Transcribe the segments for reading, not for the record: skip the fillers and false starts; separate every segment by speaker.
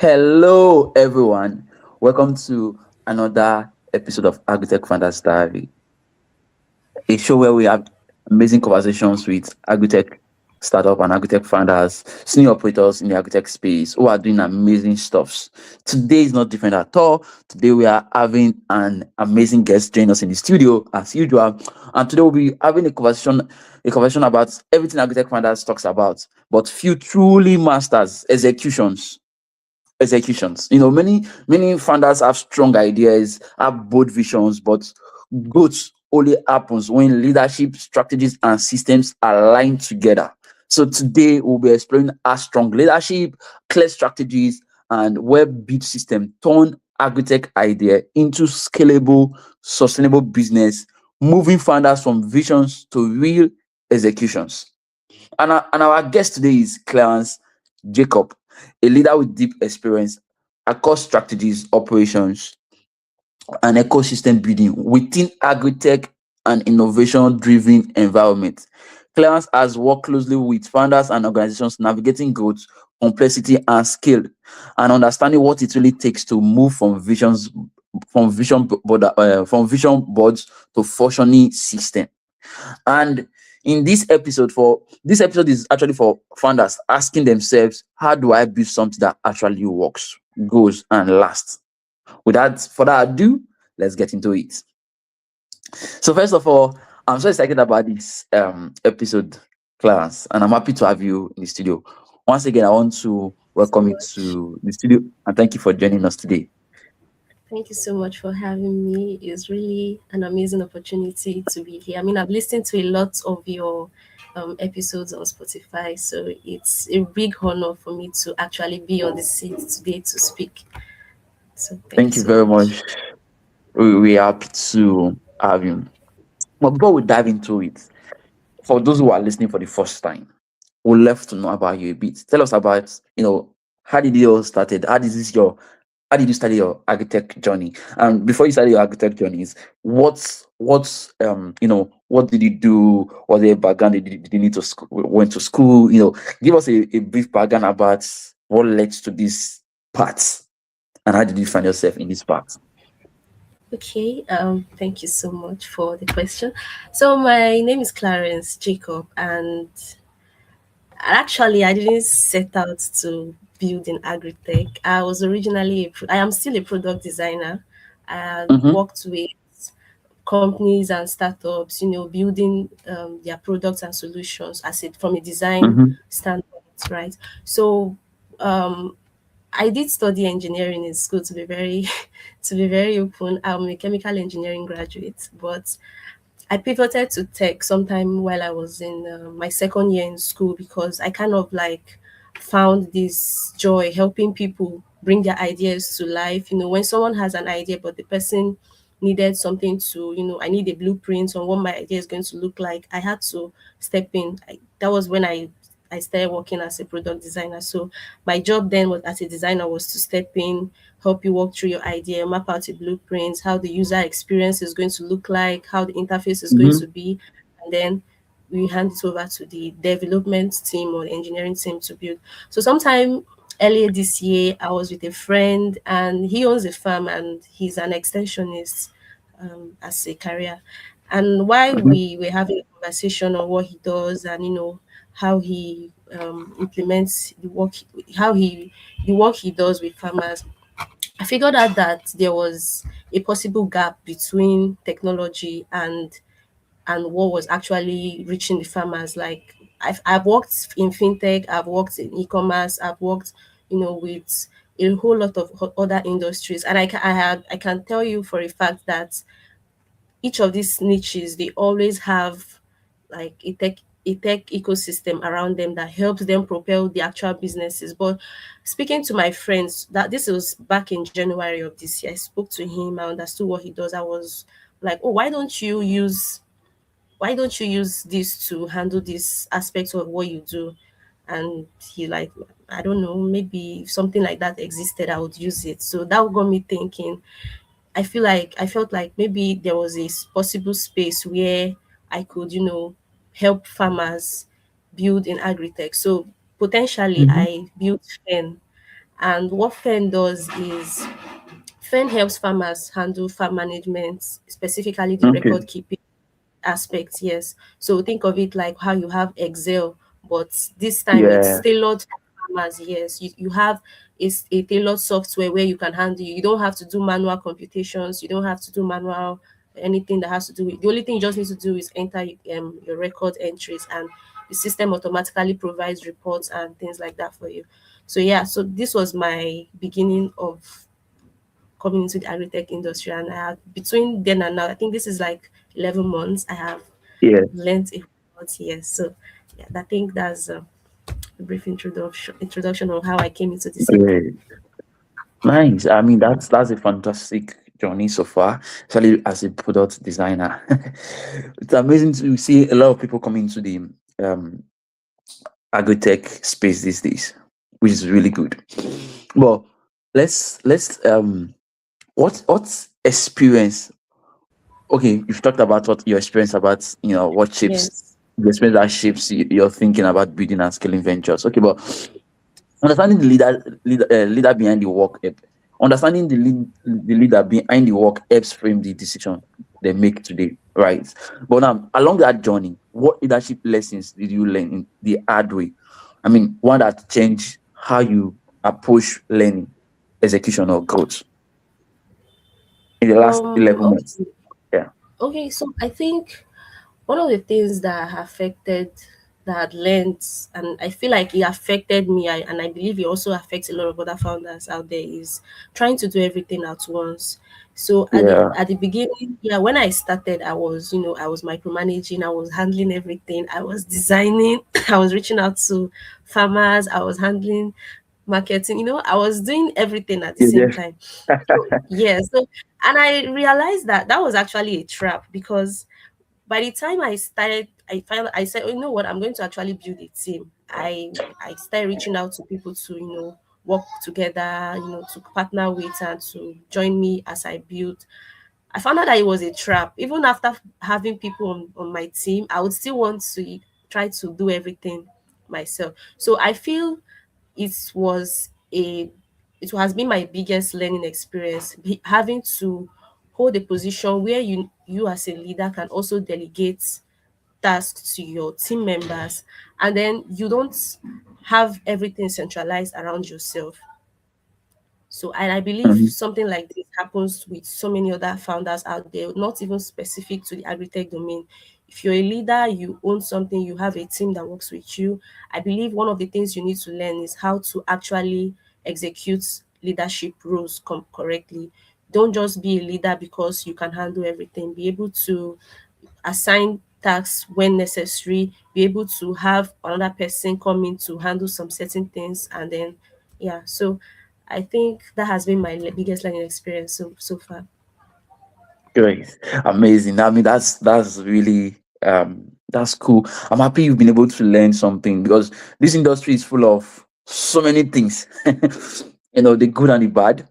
Speaker 1: Hello, everyone. Welcome to another episode of Agritech Founders Diary, a show where we have amazing conversations with agritech startup and agritech founders, senior operators in the agritech space who are doing amazing stuffs. Today is not different at all. Today we are having an amazing guest join us in the studio as usual, and today we'll be having a conversation about everything agritech founders talks about, but few truly masters executions. Many founders have strong ideas, have bold visions, but growth only happens when leadership, strategies, and systems align together. So today we'll be exploring how strong leadership, clear strategies, and well-built system turn agritech idea into scalable, sustainable business, moving founders from visions to real executions. And our guest today is Clarence Jacob, a leader with deep experience across strategies, operations, and ecosystem building within agri-tech and innovation-driven environment. Clarence has worked closely with founders and organizations navigating growth, complexity, and scale, and understanding what it really takes to move from vision boards to functioning system. And in this episode is actually for founders asking themselves, how do I build something that actually works, goes, and lasts? Without further ado, let's get into it. So first of all, I'm so excited about this episode, Clarence, and I'm happy to have you in the studio. Once again, I want to
Speaker 2: So
Speaker 1: welcome you
Speaker 2: much.
Speaker 1: to the studio and thank you for joining us today.
Speaker 2: Thank you so much for having me. It's really an amazing opportunity to be here. I mean, I've listened to a lot of your episodes on Spotify, so it's a big honor for me to actually be on the seat today to speak. So thank you
Speaker 1: Thank you
Speaker 2: so
Speaker 1: very
Speaker 2: much.
Speaker 1: much. We are happy to have you. But before we dive into it, for those who are listening for the first time, would love to know about you a bit. Tell us about, how did it all started? How did you start your architect journey? And before you started your architect journeys, what did you do? Was there a background? Did you need to went to school? Give us a brief background about what led to this path and how did you find yourself in this path?
Speaker 2: Okay, thank you so much for the question. So my name is Clarence Jacob, and actually, I didn't set out to build in agri-tech. I was originally, I am still a product designer. I
Speaker 1: Mm-hmm,
Speaker 2: worked with companies and startups, building their products and solutions as it from a design
Speaker 1: mm-hmm,
Speaker 2: standpoint, right? So um, I did study engineering in school. To be very, to be very open, I'm a chemical engineering graduate, but I pivoted to tech sometime while I was in my second year in school because I kind of like found this joy helping people bring their ideas to life. When someone has an idea, but the person needed something to, I need a blueprint on what my idea is going to look like, I had to step in. That was when I started working as a product designer. So my job then was as a designer was to step in, help you walk through your idea, map out a blueprint, how the user experience is going to look like, how the interface is going
Speaker 1: mm-hmm,
Speaker 2: to be, and then we hand it over to the development team or the engineering team to build. So sometime earlier this year, I was with a friend and he owns a farm and he's an extensionist as a career. And while
Speaker 1: mm-hmm,
Speaker 2: we were having a conversation on what he does and how he implements the work, how he the work he does with farmers, I figured out that there was a possible gap between technology and what was actually reaching the farmers. Like I've worked in fintech, I've worked in e-commerce, I've worked, with a whole lot of other industries, and I can tell you for a fact that each of these niches they always have like a tech ecosystem around them that helps them propel the actual businesses. But speaking to my friends, that this was back in January of this year, I spoke to him, I understood what he does. I was like, oh, why don't you use this to handle this aspect of what you do? And he like, I don't know, maybe if something like that existed, I would use it. So that got me thinking. I felt like maybe there was a possible space where I could, help farmers build in agri-tech. So potentially
Speaker 1: mm-hmm.
Speaker 2: I built Fen, And what FEN does is FEN helps farmers handle farm management, specifically the
Speaker 1: Okay.
Speaker 2: record keeping aspect. Yes. So think of it like how you have Excel, but this time it's
Speaker 1: Yeah.
Speaker 2: tailored for farmers. Yes. You have a tailored software where you can handle, you don't have to do manual computations, you don't have to do manual anything that has to do with, the only thing you just need to do is enter your record entries, and the system automatically provides reports and things like that for you. So yeah, so this was my beginning of coming into the agri-tech industry, and I have, between then and now, I think this is like 11 months, I have
Speaker 1: Yeah.
Speaker 2: learned a lot. Yes. So yeah, I think that's a brief introduction of how I came into the sector.
Speaker 1: Great. Nice. I mean, that's a fantastic journey so far, especially as a product designer. It's amazing to see a lot of people coming into the um agri-tech space these days, which is really good. Well, let's what experience, okay, you've talked about what your experience about, what shapes
Speaker 2: Yes.
Speaker 1: the experience that shapes your thinking about building and scaling ventures. Okay, but understanding the leader behind the work, understanding the leader behind the work helps frame the decision they make today, right? But now, along that journey, what leadership lessons did you learn in the hard way? I mean, one that changed how you approach learning, execution, or growth in the last 11 months.
Speaker 2: Okay.
Speaker 1: Yeah.
Speaker 2: Okay, so I think one of the things that affected, that learned, and I feel like it affected me, and I believe it also affects a lot of other founders out there, is trying to do everything at once. So
Speaker 1: Yeah.
Speaker 2: at the beginning, yeah, when I started, I was, I was micromanaging, I was handling everything, I was designing, I was reaching out to farmers, I was handling marketing, I was doing everything at the same
Speaker 1: Yeah.
Speaker 2: time. So yeah, so, and I realized that that was actually a trap, because by the time I started, I said, oh, you know what, I'm going to actually build a team. I started reaching out to people to, work together, to partner with and to join me as I build. I found out that it was a trap. Even after having people on my team, I would still want to try to do everything myself. So I feel it was a it has been my biggest learning experience, having to hold a position where you as a leader can also delegate tasks to your team members, and then you don't have everything centralized around yourself. So, and I believe
Speaker 1: Mhm.
Speaker 2: something like this happens with so many other founders out there, not even specific to the agri-tech domain. If you're a leader, you own something, you have a team that works with you. I believe one of the things you need to learn is how to actually execute leadership roles correctly. Don't just be a leader because you can handle everything. Be able to assign tasks when necessary, be able to have another person come in to handle some certain things, and then yeah. So I think that has been my biggest learning experience so far.
Speaker 1: Great. Amazing. I mean, that's really that's cool. I'm happy you've been able to learn something, because this industry is full of so many things. The good and the bad.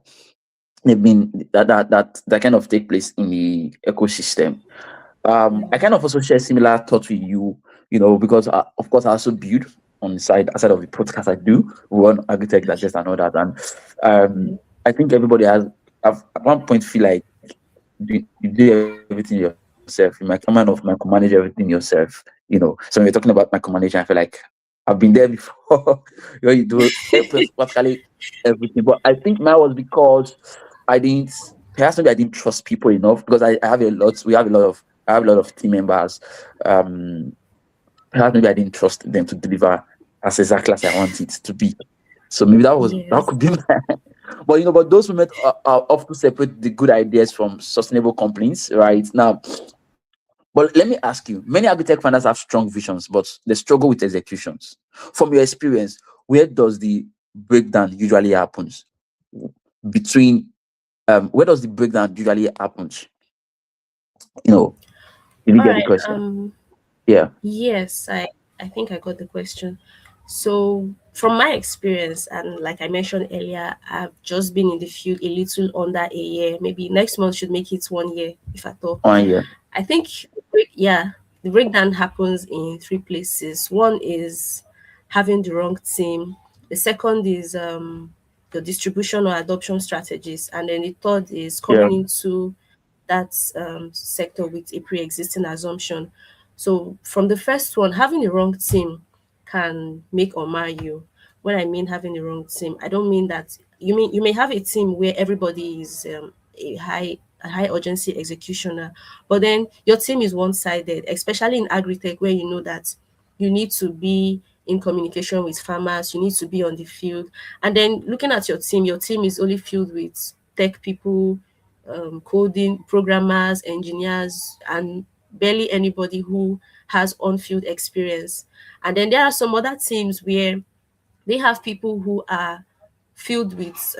Speaker 1: They've been that kind of take place in the ecosystem. I kind of also share similar thoughts with you, because of course I also build on the side aside of the podcast I do, one architect that just and all that. And I think everybody has at one point feel like you do everything yourself. You might kind of micromanage everything yourself. So when we're talking about micromanaging, I feel like I've been there before. You do practically everything. But I think mine was because I didn't. Perhaps maybe I didn't trust people enough, because I have a lot. We have a lot of. I have a lot of team members. Um, Perhaps maybe I didn't trust them to deliver as exactly as I want it to be. So maybe that
Speaker 2: Yes.
Speaker 1: could be my. But those moments are often separate the good ideas from sustainable complaints, right? Now, but let me ask you: many agri-tech founders have strong visions, but they struggle with executions. From your experience, where does the breakdown usually happens between? Where does the breakdown usually happens? You know, did you
Speaker 2: All
Speaker 1: get the
Speaker 2: right.
Speaker 1: question? Yeah.
Speaker 2: Yes, I think I got the question. So, from my experience, and like I mentioned earlier, I've just been in the field a little under a year. Maybe next month should make it 1 year, if at all.
Speaker 1: Yeah.
Speaker 2: I think, yeah, the breakdown happens in three places. One is having the wrong team. The second is your distribution or adoption strategies, and then the third is
Speaker 1: Yeah.
Speaker 2: coming into that sector with a pre-existing assumption. So from the first one, having the wrong team can make or mar you. When I mean having the wrong team, I don't mean that you may have a team where everybody is a high urgency executioner, but then your team is one-sided, especially in agritech where you know that you need to be in communication with farmers, you need to be on the field. And then looking at your team is only filled with tech people, coding, programmers, engineers, and barely anybody who has on-field experience. And then there are some other teams where they have people who are filled with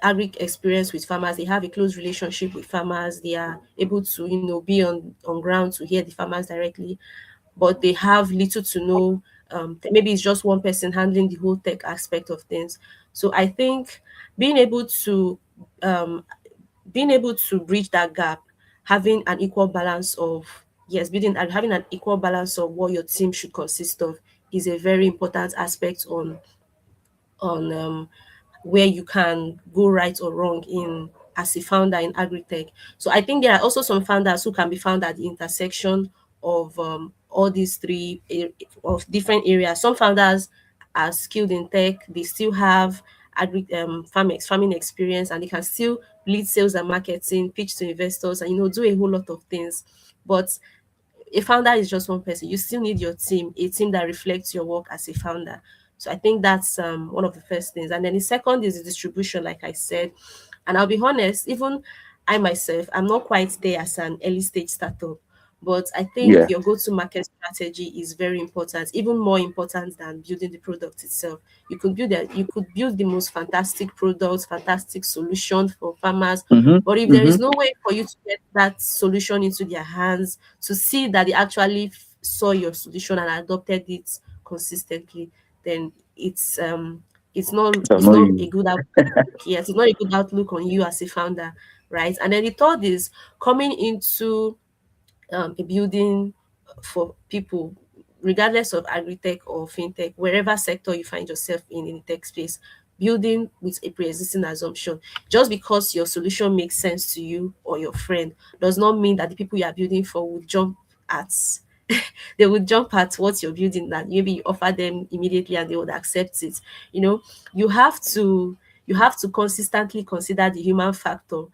Speaker 2: agri experience with farmers. They have a close relationship with farmers. They are able to, be on ground to hear the farmers directly, but they have little to no. Maybe it's just one person handling the whole tech aspect of things. So I think being able to um, being able to bridge that gap, having an equal balance of yes, building and having an equal balance of what your team should consist of is a very important aspect on where you can go right or wrong in as a founder in agritech. So I think there are also some founders who can be found at the intersection of all these of different areas. Some founders are skilled in tech; they still have farming experience, and they can still lead sales and marketing, pitch to investors, and do a whole lot of things. But a founder is just one person. You still need your team, a team that reflects your work as a founder. So I think that's one of the first things. And then the second is the distribution, like I said. And I'll be honest, even I myself, I'm not quite there as an early stage startup. But I think
Speaker 1: Yeah.
Speaker 2: your go-to market strategy is very important, even more important than building the product itself. You could build the most fantastic products, fantastic solution for farmers,
Speaker 1: Mm-hmm.
Speaker 2: but if there
Speaker 1: Mm-hmm.
Speaker 2: is no way for you to get that solution into their hands, to see that they actually saw your solution and adopted it consistently, then it's not
Speaker 1: That's
Speaker 2: it's
Speaker 1: not
Speaker 2: not a
Speaker 1: you.
Speaker 2: good outlook. Yes, it's not a good outlook on you as a founder, right? And then the third is coming into a building for people, regardless of agri-tech or fintech, wherever sector you find yourself in the tech space, building with a pre-existing assumption. Just because your solution makes sense to you or your friend does not mean that the people you are building for would jump at they would jump at what you're building, that maybe you offer them immediately and they would accept it. You know, you have to you have to consistently consider the human factor,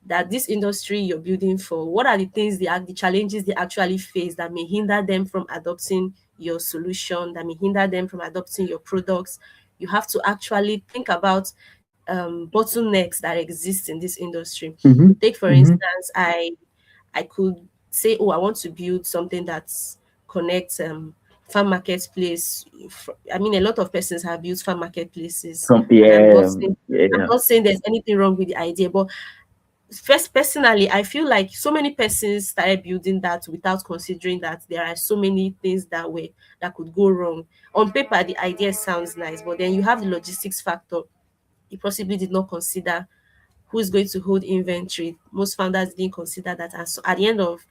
Speaker 2: that this industry you're building for, what are the things the challenges they actually face that may hinder them from adopting your solution, that may hinder them from adopting your products. You have to actually think about bottlenecks that exist in this industry.
Speaker 1: Mm-hmm.
Speaker 2: Take for
Speaker 1: Mm-hmm.
Speaker 2: instance, I could say, oh, I want to build something that connects farm marketplace. I mean, a lot of persons have built farm marketplaces, and
Speaker 1: Yeah.
Speaker 2: I'm
Speaker 1: Yeah.
Speaker 2: not saying there's anything wrong with the idea, but first, personally, I feel like so many persons started building that without considering that there are so many things that could go wrong. On paper, the idea sounds nice, but then you have the logistics factor. You possibly did not consider who is going to hold inventory. Most founders didn't consider that, and so at the end of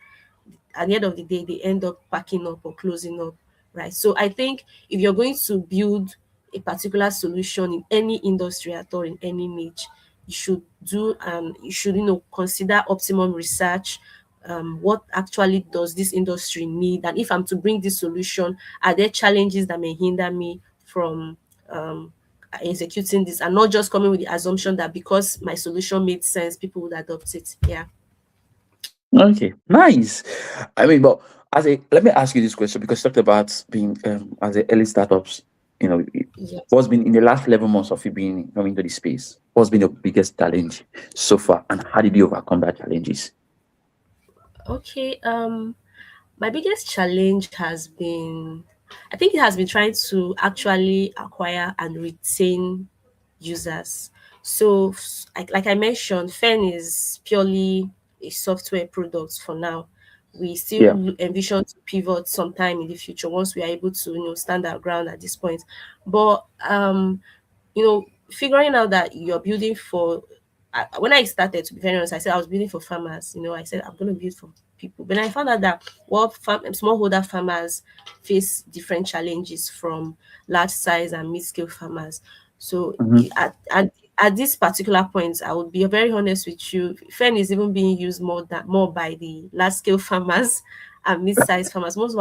Speaker 2: the day, they end up packing up or closing up, right? So I think if you're going to build a particular solution in any industry at all, in any niche, you should consider optimum research. What actually does this industry need, and if I'm to bring this solution, are there challenges that may hinder me from um, executing this, and not just coming with the assumption that because my solution made sense, people would adopt it. Yeah.
Speaker 1: Okay, nice. I mean, but let me ask you this question because you talked about being as a early startups. You know,
Speaker 2: Yes.
Speaker 1: what's been in the last 11 months of you being coming to the space? What's been your biggest challenge so far, and how did you overcome that challenges?
Speaker 2: Okay. My biggest challenge has been, I think it has been trying to actually acquire and retain users. So, like I mentioned, Fen is purely a software product for now. We still
Speaker 1: Yeah.
Speaker 2: envision to pivot sometime in the future once we are able to, stand our ground at this point. But figuring out that you're building for when I started, to be very honest, I said I was building for farmers. I said I'm going to build for people. But I found out that smallholder farmers face different challenges from large size and mid scale farmers. So
Speaker 1: Mm-hmm.
Speaker 2: at this particular point, I would be very honest with you. Fen is even being used more by the large scale farmers and mid-sized farmers. Most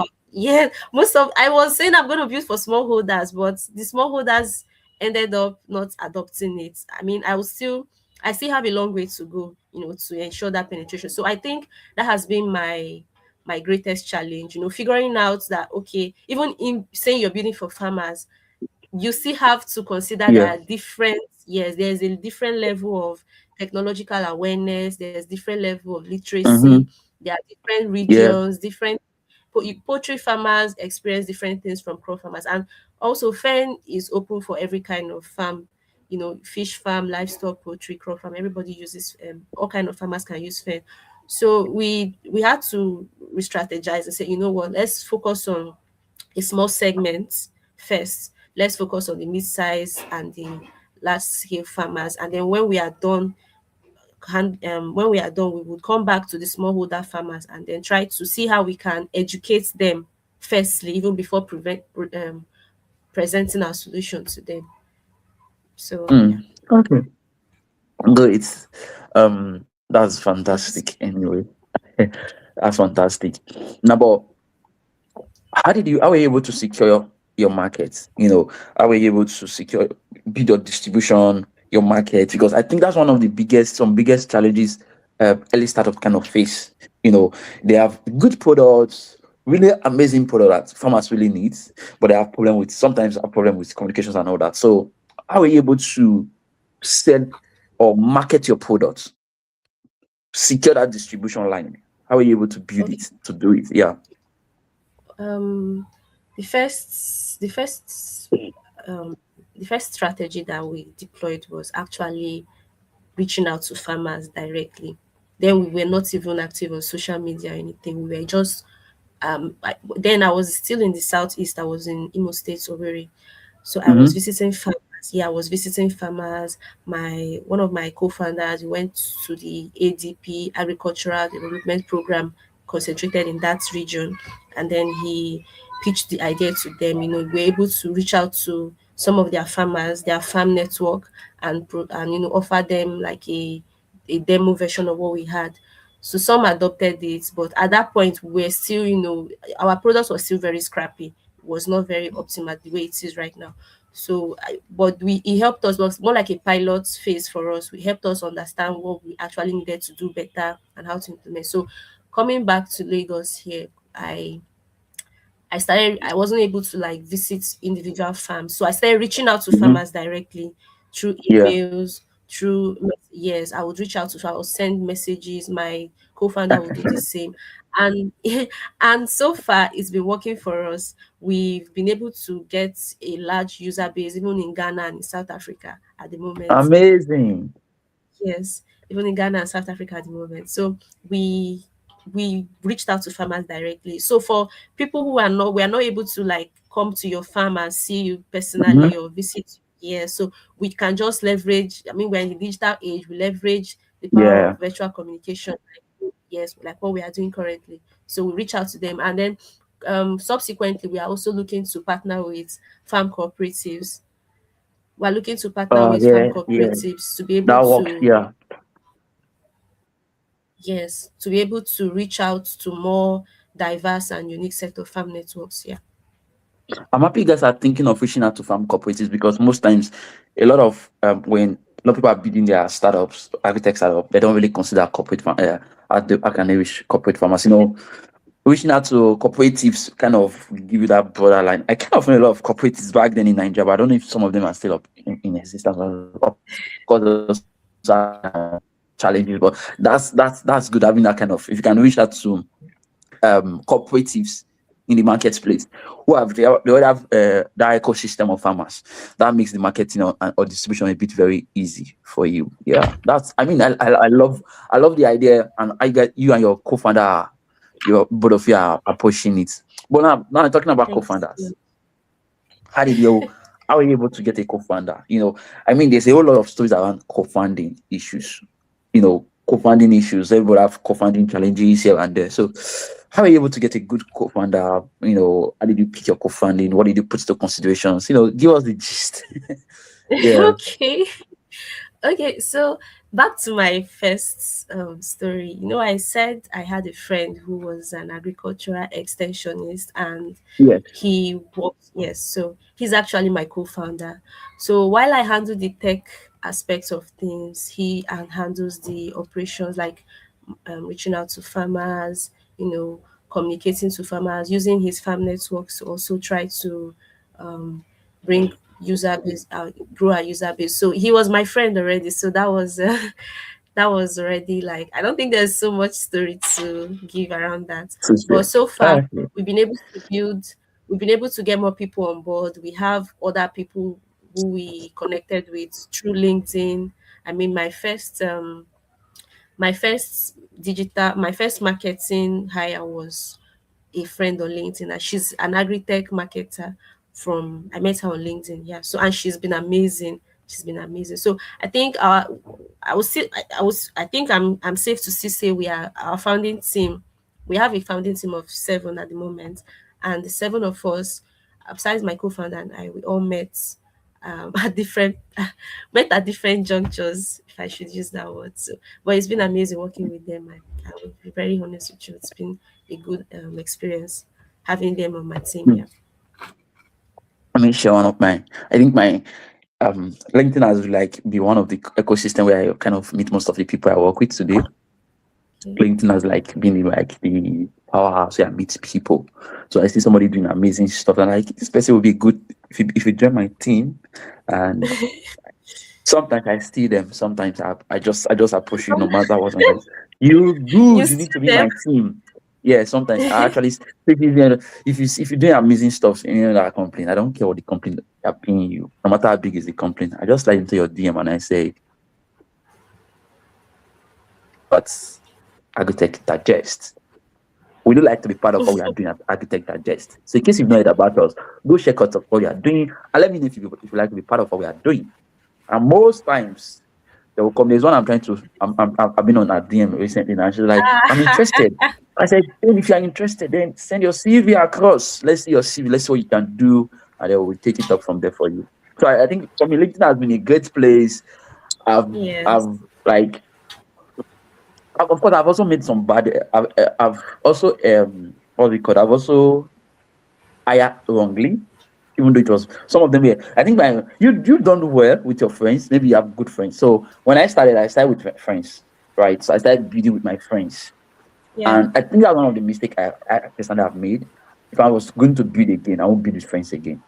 Speaker 2: of I was saying I'm going to build for smallholders, but the smallholders ended up not adopting it. I mean, I still have a long way to go, to ensure that penetration. So I think that has been my greatest challenge, figuring out that, okay, even in saying you're building for farmers, you still have to consider there
Speaker 1: Yeah.
Speaker 2: are different, yes, there's a different level of technological awareness, there's different level of literacy,
Speaker 1: Mm-hmm.
Speaker 2: there are different
Speaker 1: Yeah.
Speaker 2: regions, different poultry farmers experience different things from crop farmers. And also fen is open for every kind of farm, fish farm, livestock, poultry, crop farm. Everybody uses, all kind of farmers can use fen. So we had to re-strategize and say, you know what, let's focus on a small segment first. Let's focus on the mid-size and the large scale farmers. And then when we are done, we would come back to the smallholder farmers and then try to see how we can educate them firstly, even before presenting our solution to them. So yeah,
Speaker 1: Mm. Okay. Good. That's
Speaker 2: yes.
Speaker 1: fantastic. Anyway, that's fantastic. Now, but how were you able to secure your market? How were you able to secure build your distribution, your market? Because I think that's one of the biggest challenges early startup kind of face. They have good products, really amazing product that farmers really need, but they have sometimes have problem with communications and all that. So how were you able to sell or market your products, secure that distribution line? How were you able to build
Speaker 2: Okay.
Speaker 1: it, to do it? Yeah.
Speaker 2: Um, um, the first strategy that we deployed was actually reaching out to farmers directly. Then we were not even active on social media or anything. We were just then I was still in the southeast. I was in Imo State, Owerri. So I was
Speaker 1: Mm-hmm.
Speaker 2: visiting farmers. Yeah, I was visiting farmers. My One of my co-founders went to the ADP Agricultural Development Program concentrated in that region, and then he pitched the idea to them. We were able to reach out to some of their farmers, their farm network, and offer them like a demo version of what we had. So some adopted it, but at that point we were still, our products were still very scrappy. It was not very optimal the way it is right now. So, but it helped us. Was more like a pilot phase for us. We helped us understand what we actually needed to do better and how to implement. So, coming back to Lagos here, I wasn't able to like visit individual farms. So I started reaching out to
Speaker 1: Mm-hmm.
Speaker 2: farmers directly through
Speaker 1: Yeah.
Speaker 2: emails, yes, I would reach out to, I would send messages. My co-founder would do the same. And and so far it's been working for us. We've been able to get a large user base even in Ghana and in South Africa at the moment.
Speaker 1: Amazing.
Speaker 2: Yes, even in Ghana and South Africa at the moment. So we we reached out to farmers directly. So for people who are not, we are not able to like come to your farm and see you personally
Speaker 1: Mhm.
Speaker 2: or visit you here. So we can just leverage. I mean, we're in the digital age. We leverage the power
Speaker 1: Yeah.
Speaker 2: of virtual communication. Yes, like what we are doing currently. So we reach out to them, and then subsequently we are also looking to partner with farm cooperatives. We're looking to partner with farm
Speaker 1: Yeah, yeah.
Speaker 2: cooperatives to be able
Speaker 1: That works.
Speaker 2: to,
Speaker 1: Yeah.
Speaker 2: yes, to be able to reach out to more diverse and unique set of farm networks. Yeah.
Speaker 1: I'm happy you guys are thinking of reaching out to farm cooperatives because most times, a lot of when a lot of people are building their startups, agritech startup, they don't really consider corporate how can they reach corporate farmers? Reaching out to cooperatives kind of give you that broader line. I kind of know a lot of cooperatives back then in Nigeria, but I don't know if some of them are still up in existence. Of course, those are challenges, but that's good having that kind of, if you can reach out to cooperatives in the marketplace they already have that ecosystem of farmers that makes the marketing or distribution a bit very easy for you. Yeah, that's, I mean, I love the idea, and I get you and your co-founder your both of you are pushing it. But now I'm talking about
Speaker 2: Thank you.
Speaker 1: co-founders. how did you how are you able to get a co-founder? I mean, there's a whole lot of stories around co-founding issues. you know co-founding issues. Everybody have co-founding challenges here and there. So how are you able to get a good co-founder? How did you pick your co-founding? What did you put into considerations? Give us the gist. Yeah.
Speaker 2: Okay. Okay, so back to my first story. I said I had a friend who was an agricultural extensionist, and
Speaker 1: Yes.
Speaker 2: he works, yes, so he's actually my co-founder. So while I handle the tech aspects of things, he handles the operations, like reaching out to farmers, communicating to farmers, using his farm networks to also try to bring user base, grow our user base. So he was my friend already. So that was that was already, like, I don't think there's so much story to give around that.
Speaker 1: So
Speaker 2: But
Speaker 1: sure.
Speaker 2: so far,
Speaker 1: Okay.
Speaker 2: we've been able to build, we've been able to get more people on board. We have other people who we connected with through LinkedIn. I mean, my first marketing hire was a friend on LinkedIn, and she's an Agritech marketer from I met her on LinkedIn. Yeah. So, and she's been amazing. She's been amazing. So I think I think I'm safe to still say we are our founding team. We have a founding team of 7 at the moment, and the 7 of us, besides my co-founder and I, we all met at different met at different junctures, if I should use that word. So, but it's been amazing working with them. I will be very honest with you. It's been a good experience having them on my team.
Speaker 1: Hmm.
Speaker 2: Yeah.
Speaker 1: Let me share one of mine. I think my LinkedIn has like be one of the ecosystem where I kind of meet most of the people I work with today.
Speaker 2: Okay.
Speaker 1: LinkedIn has like been like the powerhouse where I meet people. So I see somebody doing amazing stuff, and like this person will be good if you join my team. And sometimes I see them. Sometimes I just approach you no matter what. I'm like, you
Speaker 2: You
Speaker 1: good. You
Speaker 2: see
Speaker 1: need to be
Speaker 2: them.
Speaker 1: my team. Yeah. Sometimes I actually if you're doing amazing stuff in that company, I don't care what the company are paying you, no matter how big is the company. I just slide into your DM and I say, "But Agritech Digest. We do like to be part of what we are doing at Agritech Digest. So in case you've not heard about us, go check out what we are doing and let me know if you like to be part of what we are doing." And most times they will come. There's one I've been on a DM recently, and she's like, "I'm
Speaker 2: Ah,
Speaker 1: interested." I said, "Then if you are interested, then send your CV across. Let's see your CV. Let's see what you can do, and then we'll take it up from there for you." So I think for me, LinkedIn has been a great place. I've
Speaker 2: yes.
Speaker 1: I've like of course I've also made some bad. I've also what's it called? I've also hired wrongly, even though it was some of them were. I think you've done well with your friends. Maybe you have good friends. So when I started with friends, right? So I started building with my friends,
Speaker 2: Yeah.
Speaker 1: and I think that's one of the mistakes I personally have made. If I was going to build again, I won't build with friends again.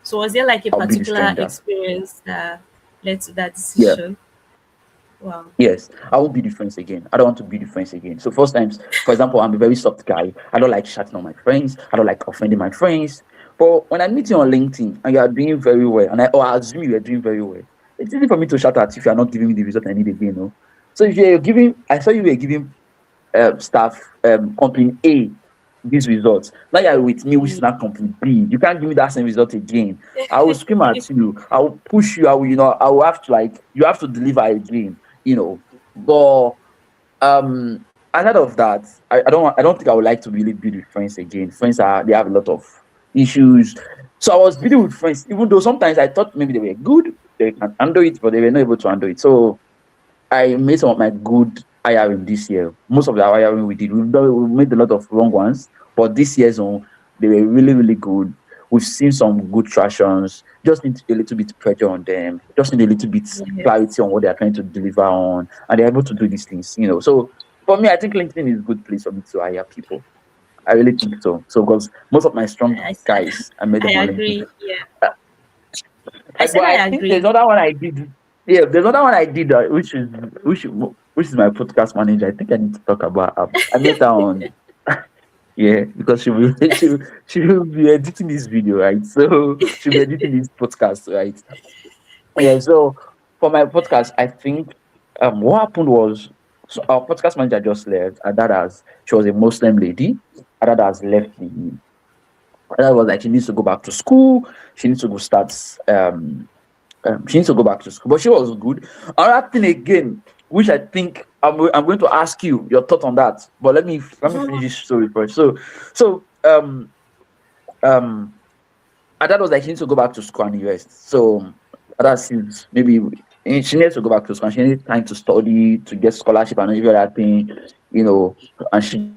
Speaker 2: So was there like a
Speaker 1: I'll build with
Speaker 2: particular
Speaker 1: strangers.
Speaker 2: experience that led to that
Speaker 1: Yeah.
Speaker 2: decision? Wow.
Speaker 1: Yes, I won't be the friends again. I don't want to be the friends again. So first times, for example, I'm a very soft guy. I don't like chatting on my friends. I don't like offending my friends. But when I meet you on LinkedIn and you are doing very well, and I assume you are doing very well, it's easy for me to shout at you if you are not giving me the result I need again. No. So if you're giving, I saw you were giving staff company A these results. Now you're with me, which is not company B. You can't give me that same result again. I will scream at you. I will push you. I will have to you have to deliver again. But aside of that, I don't think I would like to really build with friends again. They have a lot of issues. So I was building with friends, even though sometimes I thought maybe they were good, they can handle it, but they were not able to handle it. So I made some of my good hiring this year. Most of the hiring we did, we made a lot of wrong ones, but this year's on, they were really, really good. We've seen some good tractions. Just need a little bit pressure on them. Just need a little bit
Speaker 2: Yes.
Speaker 1: clarity on what they are trying to deliver on, and they're able to do these things. So for me, I think LinkedIn is a good place for me to hire people. I really think so. So because most of my strong
Speaker 2: I,
Speaker 1: guys, I made them
Speaker 2: I
Speaker 1: on LinkedIn.
Speaker 2: agree. Yeah.
Speaker 1: Uh,
Speaker 2: I said
Speaker 1: But I
Speaker 2: I
Speaker 1: think there's
Speaker 2: agree.
Speaker 1: another one I did. Yeah, there's another one I did which is my podcast manager. I think I need to talk about. I met her on yeah because she will be editing this video, right? So she'll be editing this podcast, right? Yeah. So for my podcast, I think what happened was, so our podcast manager just left, and she was a Muslim lady, and that has left the. That was like she needs to go back to school. She needs to go start she needs to go back to school, but she was good. Another thing again, which I think I'm going to ask you your thought on that. But let me finish this story first. So um and that was like she needs to go back to school and the rest. So that seems maybe she needs to go back to school. And she needs time to study, to get scholarship and every other thing, you know. And she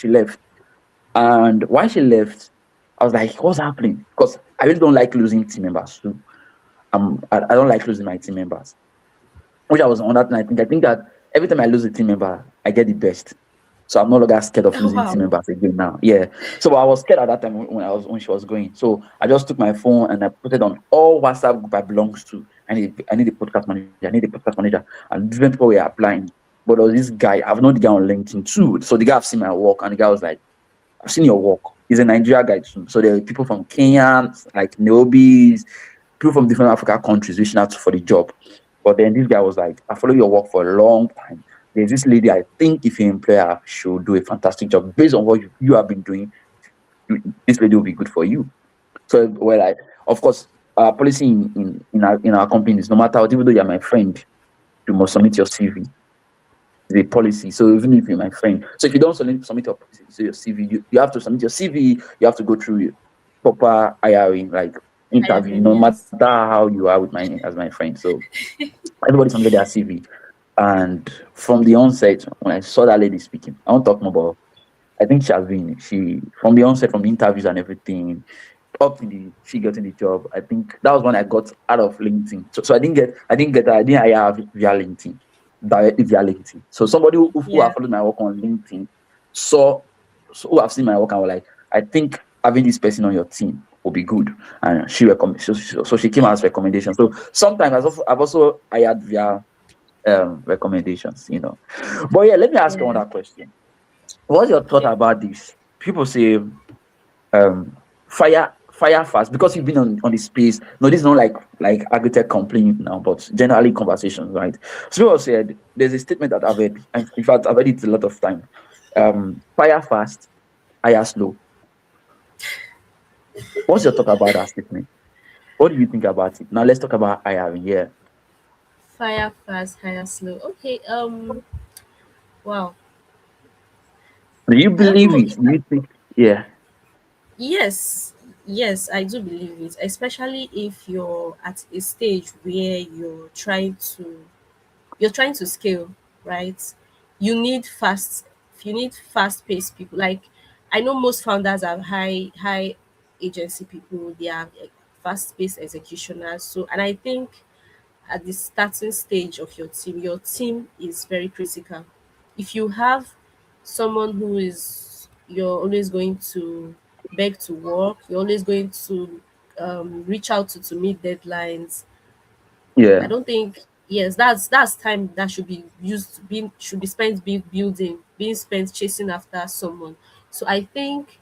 Speaker 1: left. And why she left, I was like, what's happening? Because I really don't like losing team members too. I don't like losing my team members. Which I was on that night. I think that every time I lose a team member, I get the best. So I'm no longer scared of
Speaker 2: Oh,
Speaker 1: losing team
Speaker 2: wow.
Speaker 1: members again now. Yeah. So I was scared at that time when she was going. So I just took my phone and I put it on all WhatsApp group I belongs to. I need a podcast manager. I need a podcast manager. And different people were applying. But there was this guy, I've known the guy on LinkedIn too. So the guy have seen my work and the guy was like, I've seen your work. He's a Nigeria guy too. So there are people from Kenya, like Naobis, people from different Africa countries reaching out for the job. But then this guy was like, I follow your work for a long time. There's this lady, I think if you employ her, she'll do a fantastic job. Based on what you have been doing, this lady will be good for you. So, well, of course, our policy in our company is no matter what, even though you're my friend, you must submit your CV. The policy. So even if you're my friend, so if you don't submit your CV, you have to submit your CV. You have to go through proper hiring, like interview,
Speaker 2: Hiring,
Speaker 1: no matter
Speaker 2: yes.
Speaker 1: how you are with my friend. So everybody submitted their CV. And from the onset, when I saw that lady speaking, I won't talk more about. I think she from the onset, from the interviews and everything, up to the she getting the job. I think that was when I got out of LinkedIn. So I didn't hire her via LinkedIn, directly via LinkedIn. So somebody who
Speaker 2: Yeah.
Speaker 1: have followed my work on LinkedIn saw, so who have seen my work and were like, I think having this person on your team will be good. And she recommend so she came as recommendation. So sometimes I've also hired via recommendations. But yeah, let me ask you
Speaker 2: Yeah.
Speaker 1: another question. What's your thought
Speaker 2: Okay.
Speaker 1: about this? People say fire fast because you've been on the space. No, this is not like Agritech complaint now, but generally conversations, right? So people said there's a statement that I've heard, and in fact I've heard it a lot of time. Fire fast, hire slow. What's your thought about that statement? What do you think about it? Now let's talk about hiring. Yeah.
Speaker 2: Fire fast, hire slow. Okay. Wow.
Speaker 1: Do you
Speaker 2: I don't
Speaker 1: believe
Speaker 2: know.
Speaker 1: it? Do you think? Yeah.
Speaker 2: Yes, yes, I do believe it, especially if you're at a stage where you're trying to scale, right? You need fast paced people. Like, I know most founders are high agency people, they are fast paced executioners. So, and I think at the starting stage of your team is very critical. If you have someone who is you're always going to beg to work, you're always going to reach out to meet deadlines. I
Speaker 1: Yeah.
Speaker 2: don't think, yes, that's time that should be used being should be spent building, being spent chasing after someone. So I think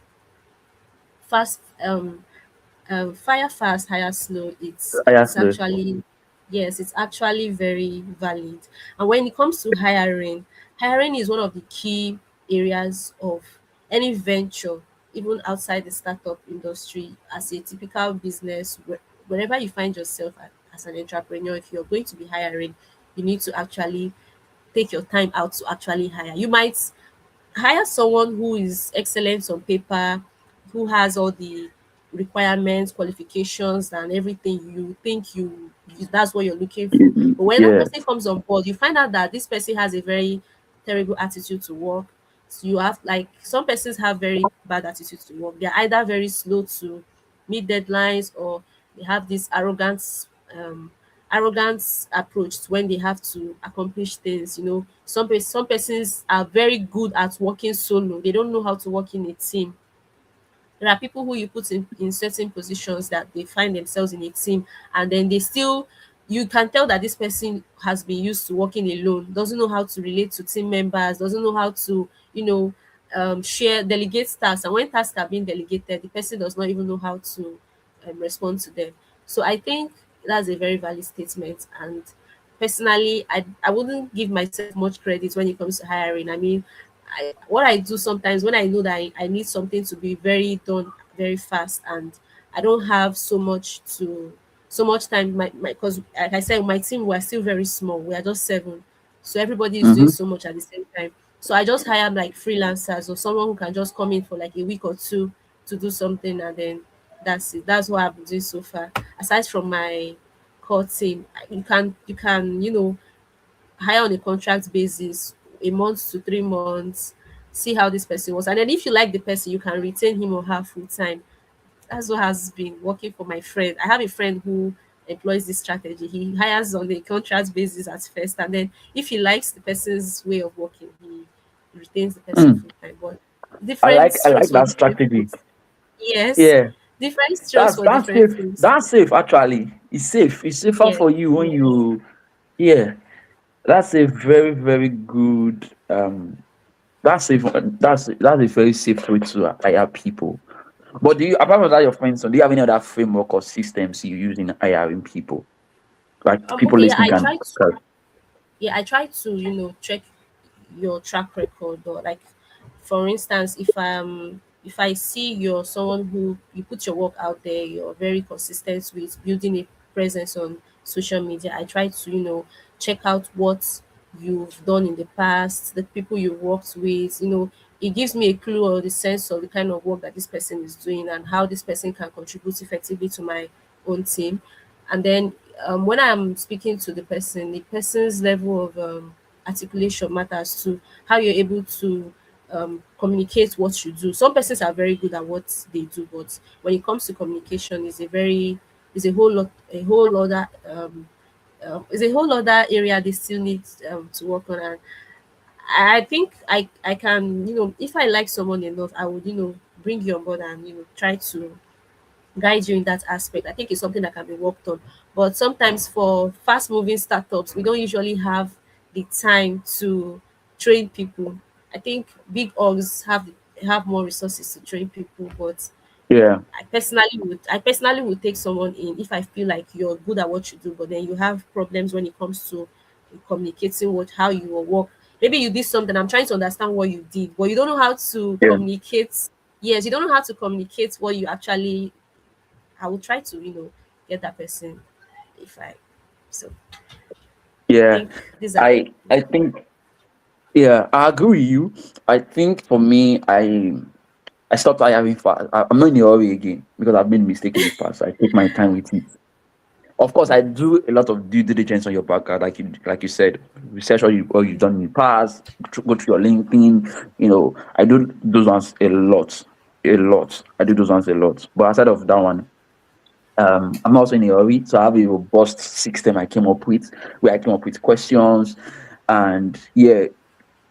Speaker 2: fast fire fast, hire slow,
Speaker 1: Hire
Speaker 2: it's
Speaker 1: slow.
Speaker 2: actually, yes, it's actually very valid. And when it comes to hiring is one of the key areas of any venture, even outside the startup industry. As a typical business, wherever you find yourself as an entrepreneur, if you're going to be hiring, you need to actually take your time out to actually hire. You might hire someone who is excellent on paper, who has all the requirements, qualifications, and everything you think that's what you're looking for. But when that
Speaker 1: Yeah.
Speaker 2: person comes on board, you find out that this person has a very terrible attitude to work. So you have, like, some persons have very bad attitude to work. They're either very slow to meet deadlines, or they have this um arrogant approach to when they have to accomplish things. Some persons are very good at working solo. They don't know how to work in a team. There are people who you put in certain positions that they find themselves in a team, and then they still, you can tell that this person has been used to working alone, doesn't know how to relate to team members, doesn't know how to, share, delegate tasks. And when tasks are being delegated, the person does not even know how to respond to them. So I think that's a very valid statement. And personally, I wouldn't give myself much credit when it comes to hiring. I mean, what I do sometimes when I know that I need something to be very done very fast, and I don't have so much time, my because like I said, my team, we're still very small. We are just seven. So everybody is doing
Speaker 1: Mm-hmm.
Speaker 2: so much at the same time. So I just hire like freelancers or someone who can just come in for like a week or two to do something, and then that's it. That's what I've been doing so far. Aside from my core team, you can hire on a contract basis, a month to 3 months, see how this person was, and then if you like the person, you can retain him or her full time. That's what has been working for my friend. I have a friend who employs this strategy. He hires on a contract basis at first, and then if he likes the person's way of working, he retains the person
Speaker 1: Mm.
Speaker 2: full time. But
Speaker 1: I
Speaker 2: different
Speaker 1: like I
Speaker 2: strokes
Speaker 1: like
Speaker 2: for
Speaker 1: that
Speaker 2: different
Speaker 1: strategy.
Speaker 2: folks. Yes,
Speaker 1: Yeah,
Speaker 2: different strokes
Speaker 1: that's
Speaker 2: for
Speaker 1: that's
Speaker 2: different
Speaker 1: safe.
Speaker 2: folks.
Speaker 1: That's safe actually. It's safe. It's safer
Speaker 2: Yes,
Speaker 1: for you when you, yeah. That's a very, very good that's a very safe way to hire people. But do you, apart from that, your friends, so do you have any other framework or systems you use in hiring people? Like people
Speaker 2: okay, yeah,
Speaker 1: listening can.
Speaker 2: I try to check your track record, or like for instance, if I see you're someone who you put your work out there, you're very consistent with building a presence on social media, I try to check out what you've done in the past, the people you worked with. It gives me a clue or the sense of the kind of work that this person is doing and how this person can contribute effectively to my own team. And then when I'm speaking to the person's level of articulation matters too. How you're able to communicate what you do. Some persons are very good at what they do, but when it comes to communication, is a whole other is a whole other area they still need to work on. And I think I can, if I like someone enough, I would bring you on board and try to guide you in that aspect. I think it's something that can be worked on. But sometimes for fast moving startups, we don't usually have the time to train people. I think big orgs have more resources to train people, but
Speaker 1: Yeah,
Speaker 2: I personally would take someone in if I feel like you're good at what you do, but then you have problems when it comes to communicating how you will work. Maybe you did something. I'm trying to understand what you did, but you don't know how to
Speaker 1: yeah,
Speaker 2: communicate. Yes, you don't know how to communicate what you actually. I will try to get that person if I. So I
Speaker 1: yeah.
Speaker 2: think these are.
Speaker 1: I think, yeah, I agree with you. I think for me, I stopped hiring fast. I'm not in a hurry again because I've made mistake in the past. I take my time with it. Of course, I do a lot of due diligence on your background, like you said, research what you've done in the past, go through your LinkedIn. I do those ones a lot, a lot. I do those ones a lot. But aside of that one, I'm also in a hurry, so I have a robust system I came up with, where I came up with questions, and yeah,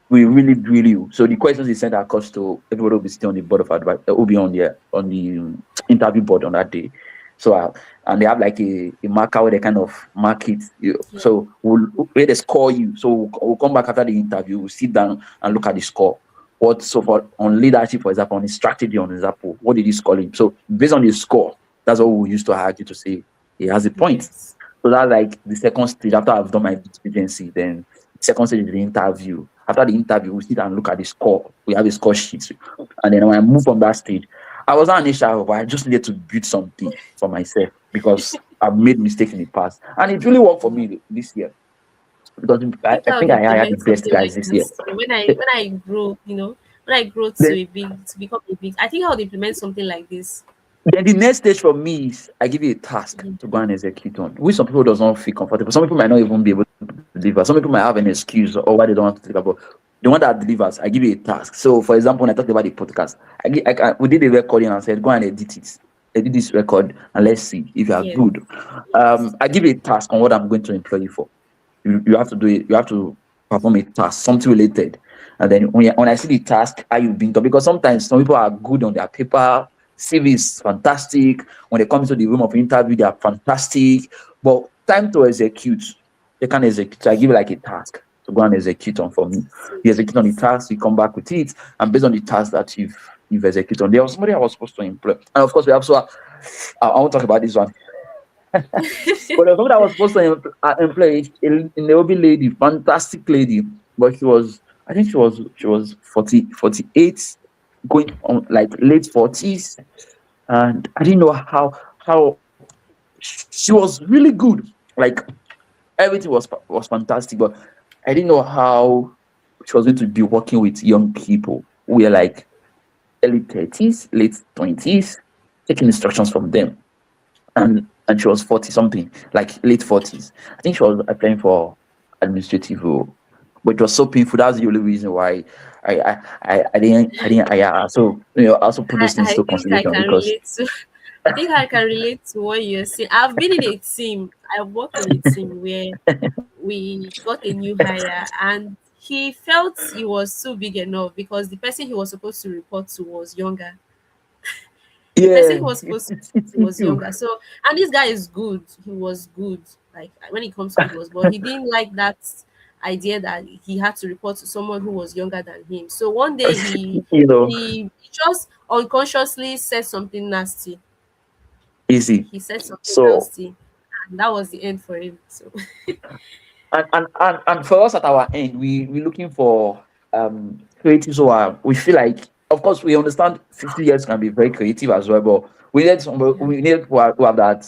Speaker 1: we really drill you. So the questions is sent across to everybody will be sitting on the board of advice, will be on the interview board on that day. So and they have like a marker where they kind of mark it.
Speaker 2: Yeah.
Speaker 1: So where they score you. So we'll come back after the interview. We'll sit down and look at the score. What so for on leadership, for example, on his strategy, on example, what did he score him? So based on the score, that's what we used to argue to say he has a point.
Speaker 2: Yes.
Speaker 1: So that's like the second stage after I've done my due diligence. Then second stage is the interview. After the interview, we sit and look at the score. We have a score sheet. And then when I move from that stage, I was not an HR, but I just needed to build something for myself because I've made mistakes in the past. And it really worked for me this year because
Speaker 2: I
Speaker 1: I,
Speaker 2: think
Speaker 1: I
Speaker 2: I would
Speaker 1: think I hired the
Speaker 2: implement
Speaker 1: best
Speaker 2: something
Speaker 1: guys
Speaker 2: like
Speaker 1: this year.
Speaker 2: this. When I grow, when I grow to
Speaker 1: Then,
Speaker 2: a big to become a big, I think I would implement something like this.
Speaker 1: then the next stage for me is I give you a task
Speaker 2: Mhm.
Speaker 1: to go and execute on, which some people does not feel comfortable. Some people might not even be able to deliver. Some people might have an excuse or why they don't want to deliver. But the one that delivers, I give you a task. So, for example, when I talked about the podcast, we did a recording and said, go and edit it. Edit this record and let's see if you are
Speaker 2: Yes.
Speaker 1: good.
Speaker 2: Yes.
Speaker 1: I give you a task on what I'm going to employ you for. You have to do it. You have to perform a task, something related. And then when I see the task, how you've been done, because sometimes some people are good on their paper, CV is fantastic. When they come into the room of interview, they are fantastic. But time to execute, they can't execute. So I give you like a task to go and execute on for me.
Speaker 2: So,
Speaker 1: You execute on the
Speaker 2: yes.
Speaker 1: task, you come back with it, and based on the task that you've executed on, there was somebody I was supposed to employ. And of course, we also I won't talk about this one. But there's somebody I was supposed to employ, a Nairobi lady, fantastic lady, but I think she was 48, going on like late 40s, and I didn't know how she was really good. Like everything was fantastic, but I didn't know how she was going to be working with young people who were like early 30s, late 20s, taking instructions from them. And she was 40 something, like late 40s. I think she was applying for administrative role. But it was so painful. That's the only reason why I didn't hire her. So I also put those things
Speaker 2: I
Speaker 1: into
Speaker 2: think I
Speaker 1: consideration
Speaker 2: can
Speaker 1: because
Speaker 2: relate to I think I can relate to what you're saying. I've been in a team. I worked in a team where we got a new hire and he felt he was too big enough because the person he was supposed to report to was younger. The person
Speaker 1: yeah,
Speaker 2: who was supposed to report to
Speaker 1: me
Speaker 2: was
Speaker 1: too.
Speaker 2: younger. So, and this guy is good. He was good. Like when it comes to it was, but he didn't like that idea that he had to report to someone who was younger than him. So one day
Speaker 1: you know,
Speaker 2: he just unconsciously said something nasty.
Speaker 1: easy.
Speaker 2: He said something
Speaker 1: So
Speaker 2: nasty, and that was the end for him. So
Speaker 1: and for us at our end, we're looking for creatives who are, we feel like, of course we understand 50 years can be very creative as well, but
Speaker 2: yeah,
Speaker 1: we need who have that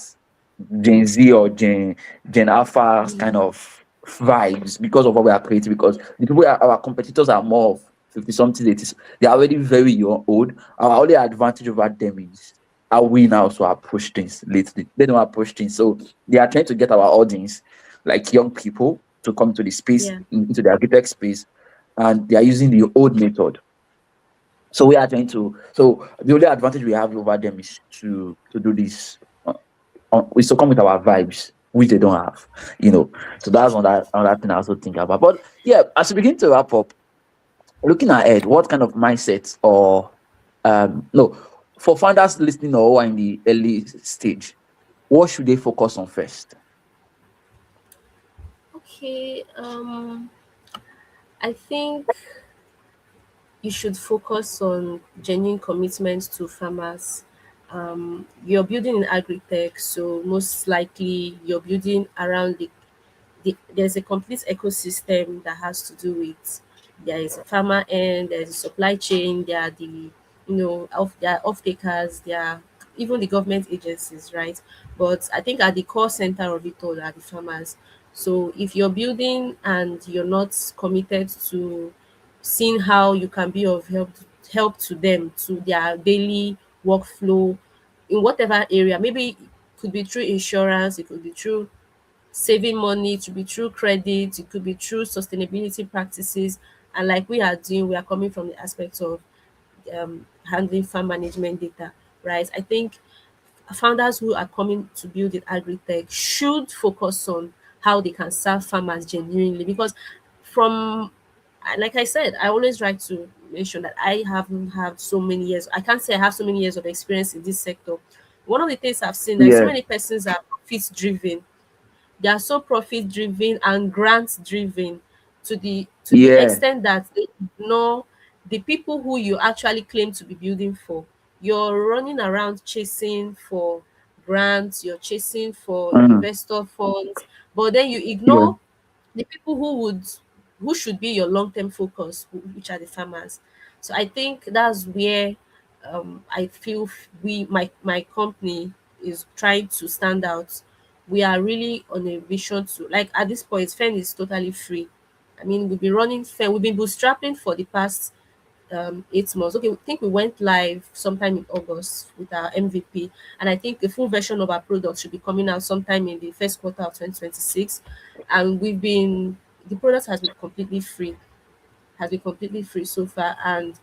Speaker 1: Gen Z or Gen Alpha kind
Speaker 2: mm,
Speaker 1: of vibes because of what we are creating. Because the people our competitors are more of 50 something, 80s. They are already very young, old. Our only advantage over them is how we now also approach things lately. They don't approach things, so they are trying to get our audience, like young people, to come to the space,
Speaker 2: yeah,
Speaker 1: into the Agritech space, and they are using the old method. So we are trying to. So the only advantage we have over them is to do this. We to come with our vibes, which they don't have. You know. So that's another thing I also think about. But yeah, as we begin to wrap up, looking ahead, what kind of mindset or no, for founders listening or who are in the early stage, what should they focus on first?
Speaker 2: okay. I think you should focus on genuine commitment to farmers. You're building in agri-tech, so most likely you're building around there's a complete ecosystem that has to do with there is a farmer end, there's a supply chain, there are the there are off takers, there are even the government agencies, right? But I think at the core center of it all are the farmers. So if you're building and you're not committed to seeing how you can be of help to them, to their daily workflow in whatever area, maybe it could be through insurance, it could be through saving money, to be through credit, it could be through sustainability practices. And like we are doing, we are coming from the aspect of handling farm management data, right? I think founders who are coming to build in agri-tech should focus on how they can serve farmers genuinely because from like I said, I always like to mention that I haven't had so many years. I can't say I have so many years of experience in this sector. One of the things I've seen that so
Speaker 1: Yeah,
Speaker 2: many persons are profit driven, they are so profit driven and grant driven to the
Speaker 1: yeah,
Speaker 2: extent that they ignore the people who you actually claim to be building for. You're running around chasing for grants, you're chasing for
Speaker 1: mm,
Speaker 2: investor funds, but then you
Speaker 1: yeah,
Speaker 2: ignore the people who should be your long-term focus, which are the farmers. So I think that's where I feel my company is trying to stand out. We are really on a vision to, like, at this point Fen is totally free. I mean, we've been running Fen, we've been bootstrapping for the past 8 months. Okay, I think we went live sometime in August with our MVP, and I think the full version of our product should be coming out sometime in the first quarter of 2026. And the product has been completely free so far. And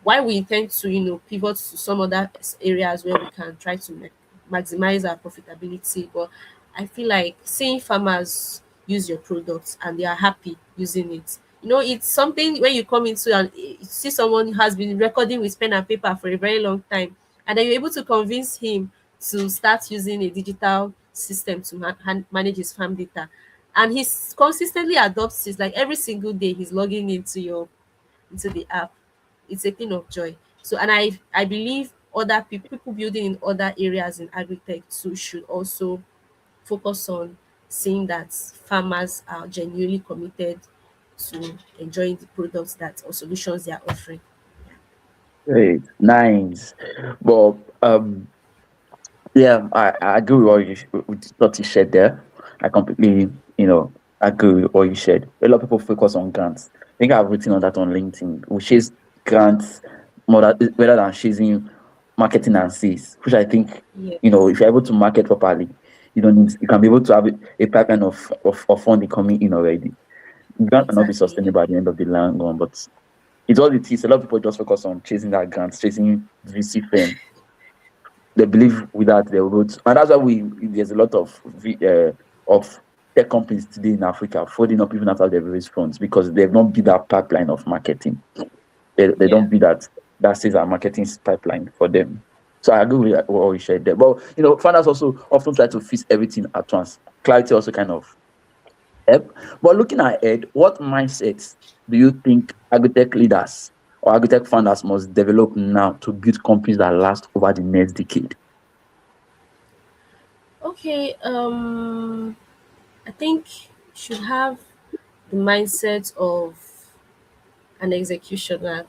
Speaker 2: while we intend to, pivot to some other areas where we can try to maximize our profitability, but I feel like seeing farmers use your products and they are happy using it. It's something when you come into and you see someone who has been recording with pen and paper for a very long time, and then you're able to convince him to start using a digital system to manage his farm data, and he's consistently adopts it. Like every single day, he's logging into the app. It's a thing of joy. So, and I believe other people building in other areas in agri-tech too should also focus on seeing that farmers are genuinely committed to enjoying the products that or solutions they are offering.
Speaker 1: great, nice. But yeah, I agree with what you shared there. I completely, I agree with what you said. A lot of people focus on grants. I think I've written on that on LinkedIn. We chase grants rather than chasing marketing and sales, which I think,
Speaker 2: Yes,
Speaker 1: if you're able to market properly, you can be able to have a pipeline of funding coming in already. Grant cannot be
Speaker 2: exactly.
Speaker 1: sustainable at the end of the long run, but it's all it is. A lot of people just focus on chasing that grants, chasing VC fame. They believe with that they will, and that's why there's a lot of tech companies today in Africa folding up even after they've raised funds because they've not built that pipeline of marketing. They
Speaker 2: Yeah.
Speaker 1: don't build that says our marketing pipeline for them. So I agree with what we shared there. But founders also often try to fix everything at once. Clarity also kind of help. But looking ahead, what mindsets do you think agritech leaders or agritech founders must develop now to build companies that last over the next decade?
Speaker 2: Okay. I think you should have the mindset of an executioner.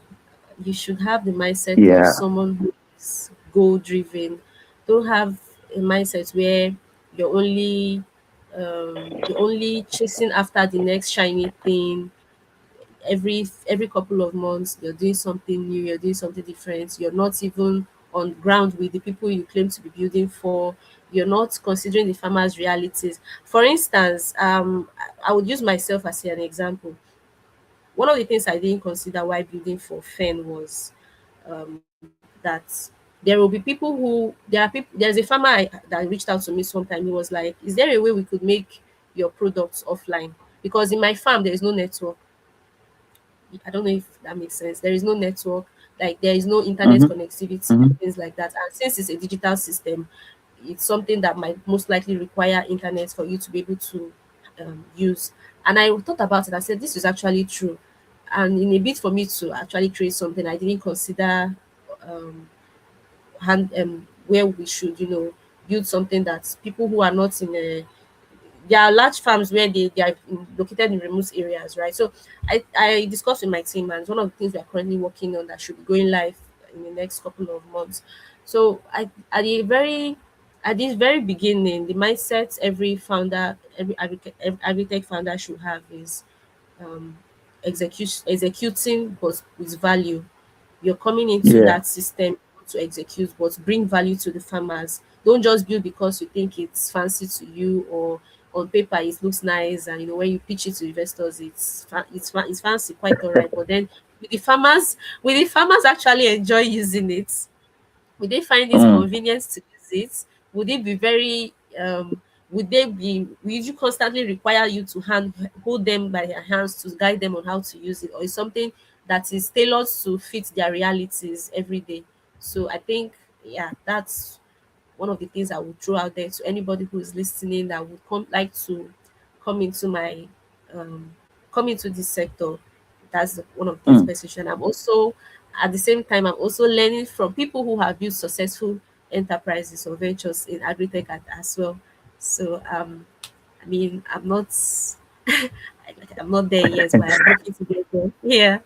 Speaker 2: You should have the mindset of
Speaker 1: Yeah.
Speaker 2: someone who is goal driven. Don't have a mindset where you're only you're only chasing after the next shiny thing. Every couple of months you're doing something new, you're doing something different. You're not even on ground with the people you claim to be building for. You're not considering the farmers' realities. For instance, I would use myself as an example. One of the things I didn't consider while building for Fen was that there will be people who there are people there's a farmer that reached out to me sometime. He was like, is there a way we could make your products offline? Because in my farm there is no network. I don't know if that makes sense. There is no network, like there is no internet
Speaker 1: Mm-hmm.
Speaker 2: connectivity
Speaker 1: Mm-hmm.
Speaker 2: and things like that. And since it's a digital system, it's something that might most likely require internet for you to be able to use. And I thought about it. I said, this is actually true. And in a bit for me to actually create something, I didn't consider um, where we should, build something that people who are not in a there are large farms where they are located in remote areas, right? So I discussed with my team, and it's one of the things we are currently working on that should be going live in the next couple of months. So at this very beginning, the mindset every founder, every agritech founder should have is um, executing but with value. You're coming into
Speaker 1: Yeah.
Speaker 2: that system to execute, but bring value to the farmers. Don't just build because you think it's fancy to you, or on paper it looks nice, and when you pitch it to investors, it's fancy, quite all right. But then will the farmers actually enjoy using it? Would they find it
Speaker 1: Mm.
Speaker 2: convenient to use it? Would it be very would you constantly require you to hold them by their hands to guide them on how to use it, or is something that is tailored to fit their realities every day? So I think, yeah, that's one of the things I would throw out there to anybody who is listening that would like to come into my um come into this sector. That's one of the
Speaker 1: Mm.
Speaker 2: expectations. I'm also At the same time, I'm also learning from people who have built successful enterprises or ventures in agritech as well. So I mean, I'm not there yet, but I'm hoping to get there. Yeah.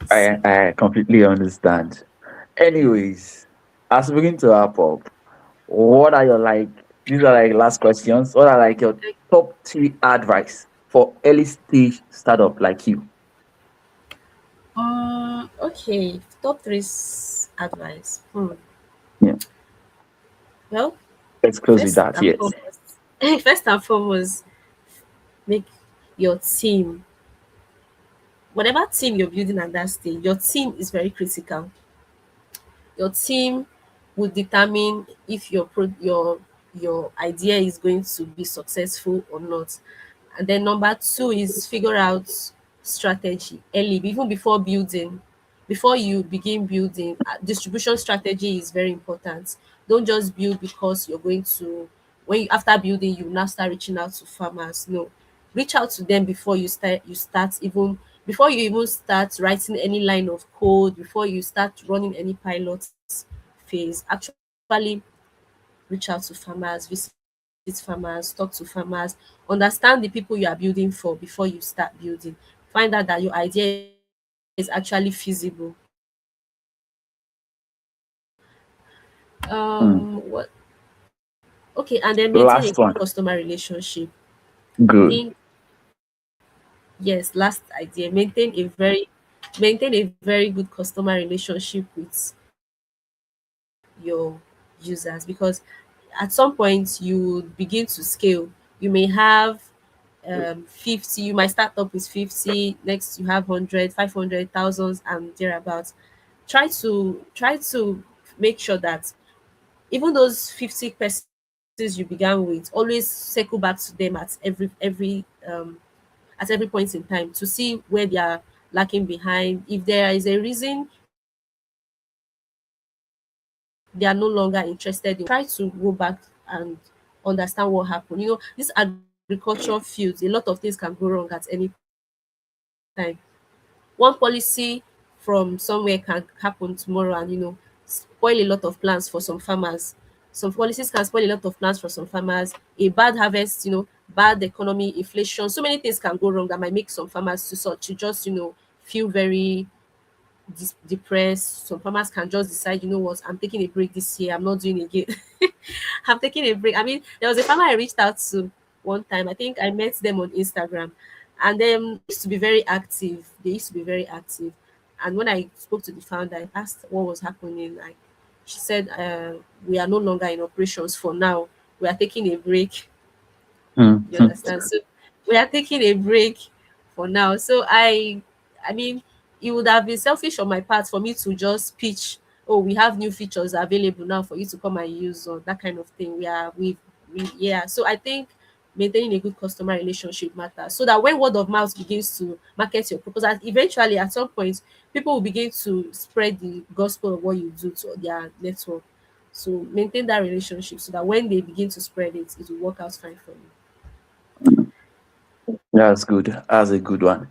Speaker 2: So
Speaker 1: I completely understand. Anyways, as we begin to wrap up, what are your these are last questions. What are your top three advice for early stage startup like you?
Speaker 2: okay, top three advice.
Speaker 1: Yeah.
Speaker 2: Well,
Speaker 1: Let's close with
Speaker 2: first
Speaker 1: that.
Speaker 2: and
Speaker 1: Yes.
Speaker 2: foremost, first and foremost, make your team, whatever team you're building at that stage, your team is very critical. Your team will determine if your idea is going to be successful or not. And then number two is figure out strategy early, even before building. Before you begin building, distribution strategy is very important. Don't just build because you're going to when you after building you now start reaching out to farmers. No, reach out to them before you start even before you even start writing any line of code, before you start running any pilot phase. Actually reach out to farmers, visit farmers, talk to farmers, understand the people you are building for before you start building. Find out that your idea is actually feasible.
Speaker 1: Mm.
Speaker 2: What Okay, and then maintain a
Speaker 1: Last
Speaker 2: good
Speaker 1: one.
Speaker 2: customer relationship. I
Speaker 1: Good.
Speaker 2: think Yes, last idea. Maintain a very good customer relationship with your users, because at some point you begin to scale. You may have 50, you might start up with 50, next you have 100, 500, thousands and thereabouts. Try to make sure that even those 50 persons you began with, always circle back to them at every point in time to see where they are lacking behind. If there is a reason they are no longer interested in what you're doing, try to go back and understand what happened. This agriculture fields, a lot of things can go wrong at any point in time. One policy from somewhere can happen tomorrow and spoil a lot of plans for some farmers. Some policies can spoil a lot of plans for some farmers. A bad harvest, bad economy, inflation, so many things can go wrong that might make some farmers to just feel very depressed. Some farmers can just decide, you know what, I'm taking a break this year, I'm not doing again. I'm taking a break. I mean, there was a farmer I reached out to one time. I think I met them on Instagram, and they used to be very active. They used to be very active. And when I spoke to the founder, I asked what was happening. Like, she said, "We are no longer in operations for now. We are taking a break." You
Speaker 1: Mm.
Speaker 2: understand? So we are taking a break for now. So I mean, it would have been selfish on my part for me to just pitch, oh, we have new features available now for you to come and use, or that kind of thing. We yeah. So I think maintaining a good customer relationship matters, so that when word of mouth begins to market your proposal, eventually at some point people will begin to spread the gospel of what you do to their network. So maintain that relationship so that when they begin to spread it, it will work out fine for you.
Speaker 1: That's good. That's a good one.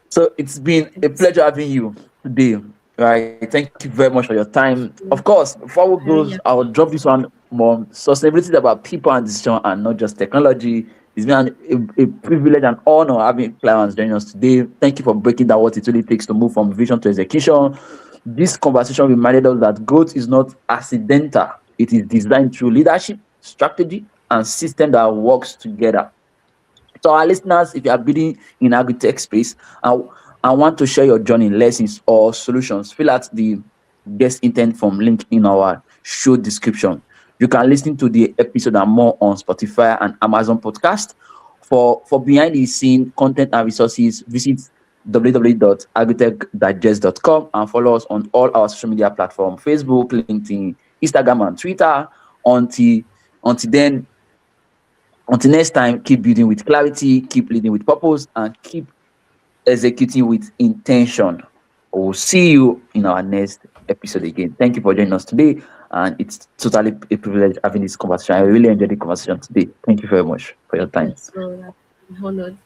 Speaker 1: So it's been a
Speaker 2: Yes.
Speaker 1: pleasure having you today. Right. Thank you very much for your time. Of course, before we
Speaker 2: I
Speaker 1: go,
Speaker 2: really
Speaker 1: I'll drop this one more. Sustainability is about people and decision and not just technology. It's been a privilege and honor having Clarence join us today. Thank you for breaking down what it really takes to move from vision to execution. This conversation reminded us that growth is not accidental. It is designed through leadership, strategy, and system that works together. So our listeners, if you are building in agri-tech space and want to share your journey, lessons, or solutions, fill out the guest intent form link in our show description. You can listen to the episode and more on Spotify and Amazon Podcast. For behind the scene content and resources, visit www.agritechdigest.com and follow us on all our social media platforms: Facebook, LinkedIn, Instagram, and Twitter. Until until then, until next time, keep building with clarity, keep leading with purpose, and keep executing with intention. We'll see you in our next episode again. Thank you for joining us today. And it's totally a privilege having this conversation. I really enjoyed the conversation today. Thank you very much for your time.
Speaker 2: as well. I'm honored.